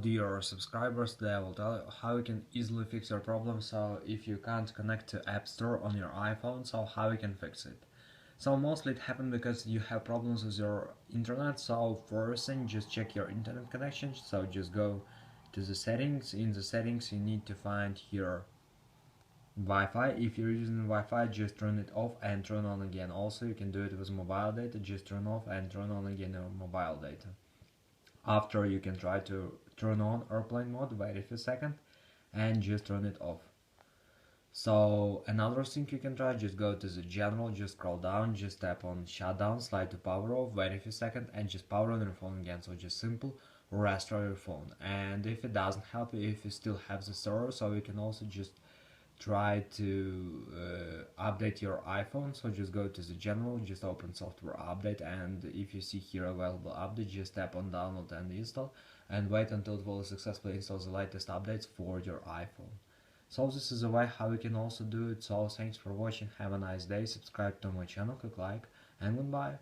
Dear subscribers, today I will tell you how you can easily fix your problem. So if you can't connect to App Store on your iPhone, so how you can fix it. So mostly it happens because you have problems with your internet. So first thing, just check your internet connection. So just go to the settings. In the settings you need to find here Wi-Fi. If you're using Wi-Fi, just turn it off and turn on again. Also you can do it with mobile data, just turn off and turn on again your mobile data. After, you can try to turn on airplane mode, wait a few seconds and just turn it off. So another thing you can try, just go to the general, just scroll down, just tap on shutdown, slide to power off, wait a few seconds and just power on your phone again. So just simple restore your phone. And if it doesn't help you, if you still have the server, so you can also just try to update your iPhone. So just go to the general, just open software update, and if you see here available update, just tap on download and install and wait until it will successfully install the latest updates for your iPhone. So this is a way how you can also do it. So thanks for watching, have a nice day, subscribe to my channel, click like, and goodbye.